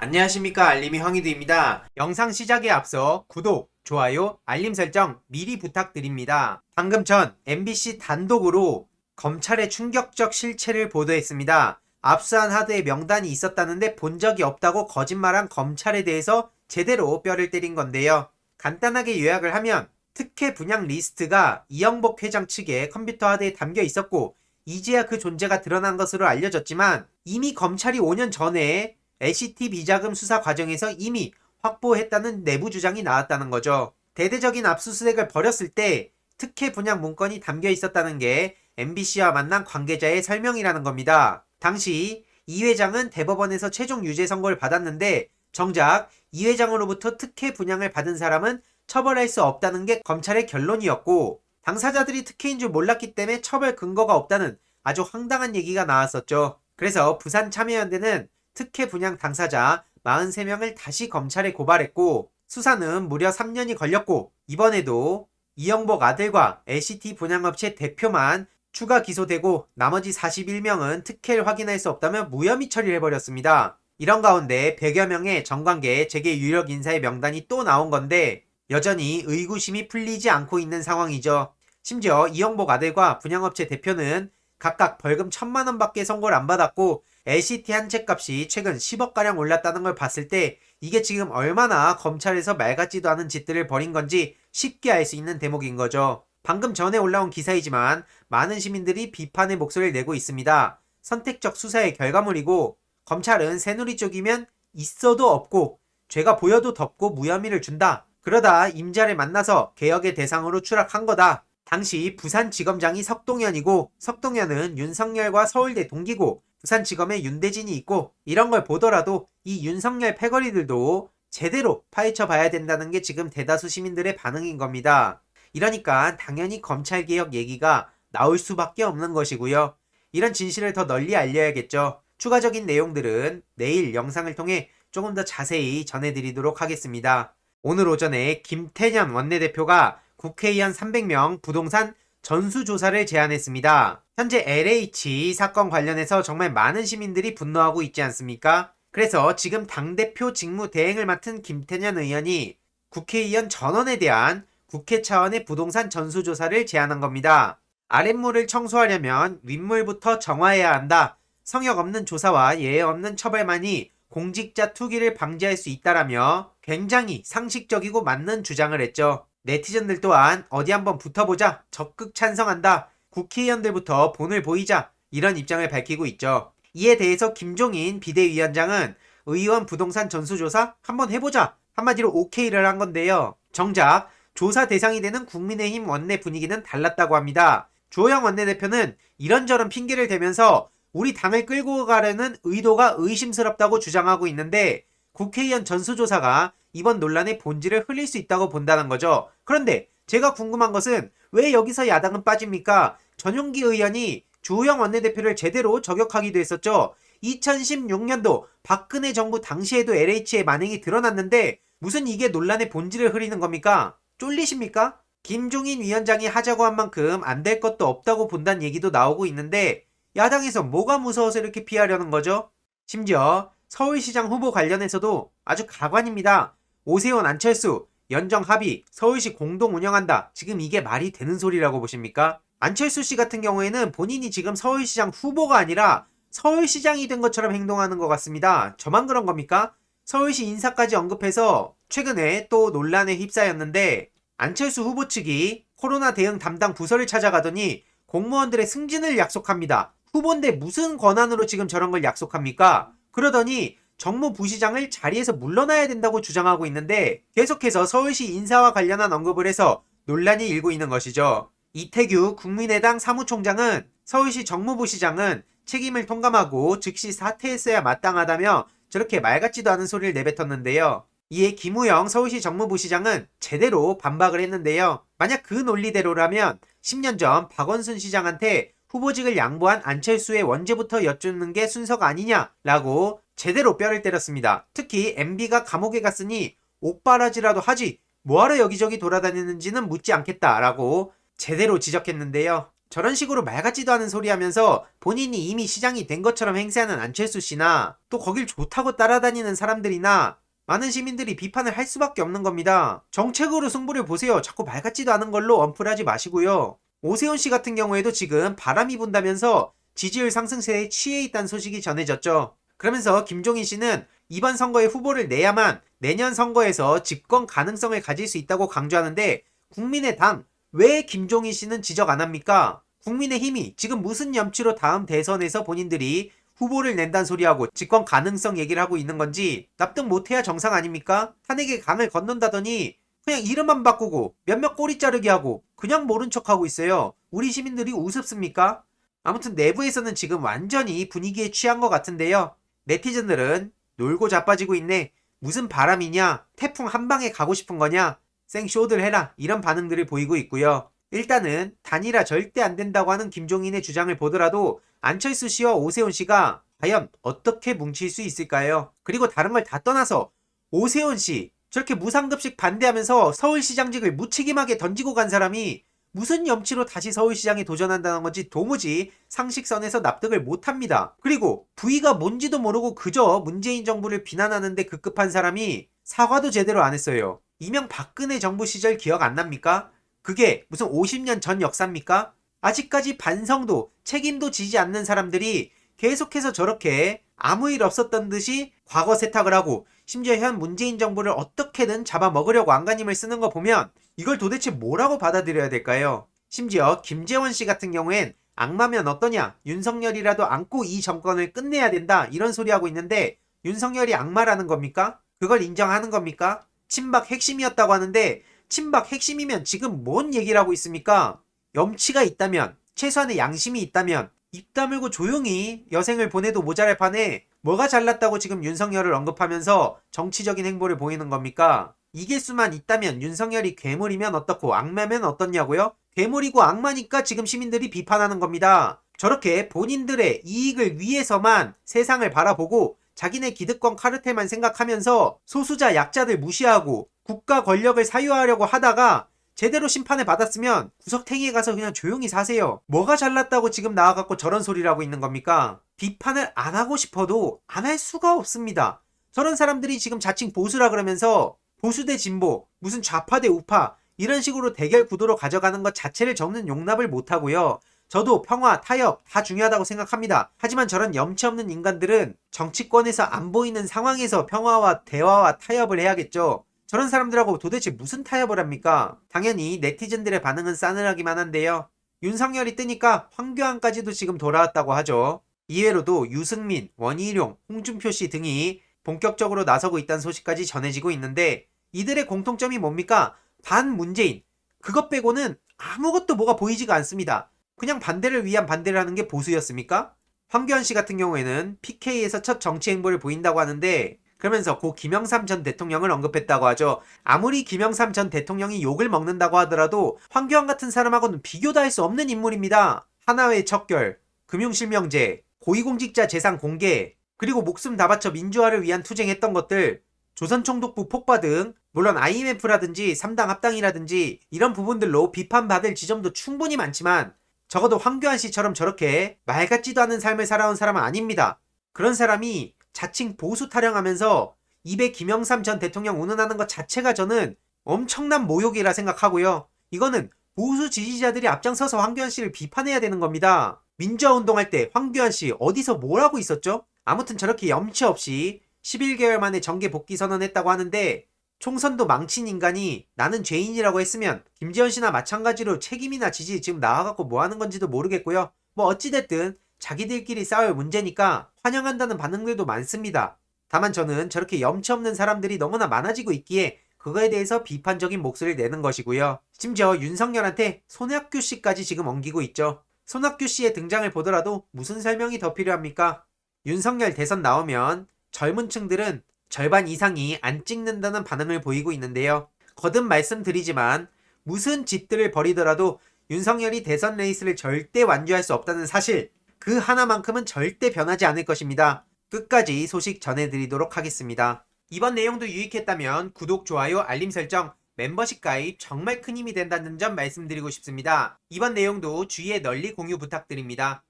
안녕하십니까, 알림이 황희두입니다. 영상 시작에 앞서 구독, 좋아요, 알림 설정 미리 부탁드립니다. 방금 전 MBC 단독으로 검찰의 충격적 실체를 보도했습니다. 압수한 하드의 명단이 있었다는데 본 적이 없다고 거짓말한 검찰에 대해서 제대로 뼈를 때린 건데요. 간단하게 요약을 하면 특혜 분양 리스트가 이영복 회장 측의 컴퓨터 하드에 담겨 있었고, 이제야 그 존재가 드러난 것으로 알려졌지만 이미 검찰이 5년 전에 LCT 비자금 수사 과정에서 이미 확보했다는 내부 주장이 나왔다는 거죠. 대대적인 압수수색을 벌였을 때 특혜 분양 문건이 담겨 있었다는 게 MBC와 만난 관계자의 설명이라는 겁니다. 당시 이 회장은 대법원에서 최종 유죄 선고를 받았는데, 정작 이 회장으로부터 특혜 분양을 받은 사람은 처벌할 수 없다는 게 검찰의 결론이었고, 당사자들이 특혜인 줄 몰랐기 때문에 처벌 근거가 없다는 아주 황당한 얘기가 나왔었죠. 그래서 부산참여연대는 특혜 분양 당사자 43명을 다시 검찰에 고발했고, 수사는 무려 3년이 걸렸고, 이번에도 이영복 아들과 LCT 분양업체 대표만 추가 기소되고 나머지 41명은 특혜를 확인할 수 없다며 무혐의 처리를 해버렸습니다. 이런 가운데 100여 명의 정관계 재계 유력 인사의 명단이 또 나온 건데, 여전히 의구심이 풀리지 않고 있는 상황이죠. 심지어 이영복 아들과 분양업체 대표는 각각 벌금 1,000만 원밖에 선고를 안 받았고, LCT 한 채 값이 최근 10억가량 올랐다는 걸 봤을 때 이게 지금 얼마나 검찰에서 말 같지도 않은 짓들을 벌인 건지 쉽게 알 수 있는 대목인 거죠. 방금 전에 올라온 기사이지만 많은 시민들이 비판의 목소리를 내고 있습니다. 선택적 수사의 결과물이고, 검찰은 새누리 쪽이면 있어도 없고 죄가 보여도 덮고 무혐의를 준다. 그러다 임자를 만나서 개혁의 대상으로 추락한 거다. 당시 부산지검장이 석동현이고, 석동현은 윤석열과 서울대 동기고, 부산지검에 윤대진이 있고, 이런 걸 보더라도 이 윤석열 패거리들도 제대로 파헤쳐 봐야 된다는 게 지금 대다수 시민들의 반응인 겁니다. 이러니까 당연히 검찰개혁 얘기가 나올 수밖에 없는 것이고요. 이런 진실을 더 널리 알려야겠죠. 추가적인 내용들은 내일 영상을 통해 조금 더 자세히 전해드리도록 하겠습니다. 오늘 오전에 김태년 원내대표가 국회의원 300명 부동산 전수조사를 제안했습니다. 현재 LH 사건 관련해서 정말 많은 시민들이 분노하고 있지 않습니까? 그래서 지금 당대표 직무 대행을 맡은 김태년 의원이 국회의원 전원에 대한 국회 차원의 부동산 전수조사를 제안한 겁니다. 아랫물을 청소하려면 윗물부터 정화해야 한다. 성역 없는 조사와 예의 없는 처벌만이 공직자 투기를 방지할 수 있다라며 굉장히 상식적이고 맞는 주장을 했죠. 네티즌들 또한 어디 한번 붙어보자, 적극 찬성한다, 국회의원들부터 본을 보이자, 이런 입장을 밝히고 있죠. 이에 대해서 김종인 비대위원장은 의원 부동산 전수조사 한번 해보자, 한마디로 오케이를 한 건데요. 정작 조사 대상이 되는 국민의힘 원내 분위기는 달랐다고 합니다. 주호영 원내대표는 이런저런 핑계를 대면서 우리 당을 끌고 가려는 의도가 의심스럽다고 주장하고 있는데, 국회의원 전수조사가 이번 논란의 본질을 흘릴 수 있다고 본다는 거죠. 그런데 제가 궁금한 것은 왜 여기서 야당은 빠집니까? 전용기 의원이 주호영 원내대표를 제대로 저격하기도 했었죠. 2016년도 박근혜 정부 당시에도 LH의 만행이 드러났는데 무슨 이게 논란의 본질을 흐리는 겁니까? 쫄리십니까? 김종인 위원장이 하자고 한 만큼 안 될 것도 없다고 본다는 얘기도 나오고 있는데, 야당에서 뭐가 무서워서 이렇게 피하려는 거죠? 심지어 서울시장 후보 관련해서도 아주 가관입니다. 오세훈 안철수 연정 합의 서울시 공동 운영한다. 지금 이게 말이 되는 소리라고 보십니까? 안철수 씨 같은 경우에는 본인이 지금 서울시장 후보가 아니라 서울시장이 된 것처럼 행동하는 것 같습니다. 저만 그런 겁니까? 서울시 인사까지 언급해서 최근에 또 논란에 휩싸였는데, 안철수 후보 측이 코로나 대응 담당 부서를 찾아가더니 공무원들의 승진을 약속합니다. 후보인데 무슨 권한으로 지금 저런 걸 약속합니까? 그러더니 정무부시장을 자리에서 물러나야 된다고 주장하고 있는데, 계속해서 서울시 인사와 관련한 언급을 해서 논란이 일고 있는 것이죠. 이태규 국민의당 사무총장은 서울시 정무부시장은 책임을 통감하고 즉시 사퇴했어야 마땅하다며 저렇게 말 같지도 않은 소리를 내뱉었는데요. 이에 김우영 서울시 정무부시장은 제대로 반박을 했는데요. 만약 그 논리대로라면 10년 전 박원순 시장한테 후보직을 양보한 안철수의 원죄부터 여쭙는 게 순서가 아니냐라고 제대로 뼈를 때렸습니다. 특히 MB가 감옥에 갔으니 옥바라지라도 하지 뭐하러 여기저기 돌아다니는지는 묻지 않겠다라고 제대로 지적했는데요. 저런 식으로 말 같지도 않은 소리 하면서 본인이 이미 시장이 된 것처럼 행세하는 안철수 씨나 또 거길 좋다고 따라다니는 사람들이나 많은 시민들이 비판을 할 수밖에 없는 겁니다. 정책으로 승부를 보세요. 자꾸 말 같지도 않은 걸로 언플하지 마시고요. 오세훈 씨 같은 경우에도 지금 바람이 분다면서 지지율 상승세에 취해 있다는 소식이 전해졌죠. 그러면서 김종인 씨는 이번 선거에 후보를 내야만 내년 선거에서 집권 가능성을 가질 수 있다고 강조하는데 국민의당 왜 김종인 씨는 지적 안 합니까? 국민의힘이 지금 무슨 염치로 다음 대선에서 본인들이 후보를 낸다는 소리하고 집권 가능성 얘기를 하고 있는 건지 납득 못해야 정상 아닙니까? 탄핵의 강을 건넌다더니 그냥 이름만 바꾸고 몇몇 꼬리 자르기 하고 그냥 모른 척하고 있어요. 우리 시민들이 우습습니까? 아무튼 내부에서는 지금 완전히 분위기에 취한 것 같은데요. 네티즌들은 놀고 자빠지고 있네. 무슨 바람이냐? 태풍 한 방에 가고 싶은 거냐? 생쇼들 해라. 이런 반응들을 보이고 있고요. 일단은 단일화 절대 안 된다고 하는 김종인의 주장을 보더라도 안철수 씨와 오세훈 씨가 과연 어떻게 뭉칠 수 있을까요? 그리고 다른 걸 다 떠나서 오세훈 씨 저렇게 무상급식 반대하면서 서울시장직을 무책임하게 던지고 간 사람이 무슨 염치로 다시 서울시장에 도전한다는 건지 도무지 상식선에서 납득을 못합니다. 그리고 부의가 뭔지도 모르고 그저 문재인 정부를 비난하는데 급급한 사람이 사과도 제대로 안 했어요. 이명박근혜 정부 시절 기억 안 납니까? 그게 무슨 50년 전 역사입니까? 아직까지 반성도 책임도 지지 않는 사람들이 계속해서 저렇게 아무 일 없었던 듯이 과거 세탁을 하고 심지어 현 문재인 정부를 어떻게든 잡아먹으려고 안간힘을 쓰는 거 보면 이걸 도대체 뭐라고 받아들여야 될까요? 심지어 김재원 씨 같은 경우엔 악마면 어떠냐? 윤석열이라도 안고 이 정권을 끝내야 된다 이런 소리 하고 있는데 윤석열이 악마라는 겁니까? 그걸 인정하는 겁니까? 친박 핵심이었다고 하는데 친박 핵심이면 지금 뭔 얘기를 하고 있습니까? 염치가 있다면 최소한의 양심이 있다면 입 다물고 조용히 여생을 보내도 모자랄 판에 뭐가 잘났다고 지금 윤석열을 언급하면서 정치적인 행보를 보이는 겁니까? 이길 수만 있다면 윤석열이 괴물이면 어떻고 악마면 어떻냐고요? 괴물이고 악마니까 지금 시민들이 비판하는 겁니다. 저렇게 본인들의 이익을 위해서만 세상을 바라보고 자기네 기득권 카르텔만 생각하면서 소수자 약자들 무시하고 국가 권력을 사유하려고 하다가 제대로 심판을 받았으면 구석탱이에 가서 그냥 조용히 사세요. 뭐가 잘났다고 지금 나와갖고 저런 소리를 하고 있는 겁니까? 비판을 안 하고 싶어도 안 할 수가 없습니다. 저런 사람들이 지금 자칭 보수라 그러면서 보수 대 진보, 무슨 좌파 대 우파 이런 식으로 대결 구도로 가져가는 것 자체를 저는 용납을 못하고요. 저도 평화, 타협 다 중요하다고 생각합니다. 하지만 저런 염치 없는 인간들은 정치권에서 안 보이는 상황에서 평화와 대화와 타협을 해야겠죠. 저런 사람들하고 도대체 무슨 타협을 합니까? 당연히 네티즌들의 반응은 싸늘하기만 한데요. 윤석열이 뜨니까 황교안까지도 지금 돌아왔다고 하죠. 이외로도 유승민, 원희룡, 홍준표 씨 등이 본격적으로 나서고 있다는 소식까지 전해지고 있는데 이들의 공통점이 뭡니까? 반문재인. 그것 빼고는 아무것도 뭐가 보이지가 않습니다. 그냥 반대를 위한 반대를 하는 게 보수였습니까? 황교안 씨 같은 경우에는 PK에서 첫 정치 행보를 보인다고 하는데 그러면서 고 김영삼 전 대통령을 언급했다고 하죠. 아무리 김영삼 전 대통령이 욕을 먹는다고 하더라도 황교안 같은 사람하고는 비교도 할 수 없는 인물입니다. 하나회 척결, 금융실명제, 고위공직자 재산 공개, 그리고 목숨 다 바쳐 민주화를 위한 투쟁했던 것들, 조선총독부 폭파 등 물론 IMF라든지 3당 합당이라든지 이런 부분들로 비판받을 지점도 충분히 많지만 적어도 황교안 씨처럼 저렇게 말 같지도 않은 삶을 살아온 사람은 아닙니다. 그런 사람이 자칭 보수 타령하면서 입에 김영삼 전 대통령 운운하는 것 자체가 저는 엄청난 모욕이라 생각하고요. 이거는 보수 지지자들이 앞장서서 황교안 씨를 비판해야 되는 겁니다. 민주화 운동할 때 황교안 씨 어디서 뭘 하고 있었죠? 아무튼 저렇게 염치 없이 11개월 만에 정계 복귀 선언했다고 하는데 총선도 망친 인간이 나는 죄인이라고 했으면 김재원 씨나 마찬가지로 책임이나 지지 지금 나와갖고 뭐 하는 건지도 모르겠고요. 뭐 어찌됐든 자기들끼리 싸울 문제니까 환영한다는 반응들도 많습니다. 다만 저는 저렇게 염치 없는 사람들이 너무나 많아지고 있기에 그거에 대해서 비판적인 목소리를 내는 것이고요. 심지어 윤석열한테 손학규 씨까지 지금 엉기고 있죠. 손학규 씨의 등장을 보더라도 무슨 설명이 더 필요합니까? 윤석열 대선 나오면 젊은 층들은 절반 이상이 안 찍는다는 반응을 보이고 있는데요. 거듭 말씀드리지만 무슨 짓들을 벌이더라도 윤석열이 대선 레이스를 절대 완주할 수 없다는 사실, 그 하나만큼은 절대 변하지 않을 것입니다. 끝까지 소식 전해드리도록 하겠습니다. 이번 내용도 유익했다면 구독, 좋아요, 알림 설정 멤버십 가입 정말 큰 힘이 된다는 점 말씀드리고 싶습니다. 이번 내용도 주위에 널리 공유 부탁드립니다.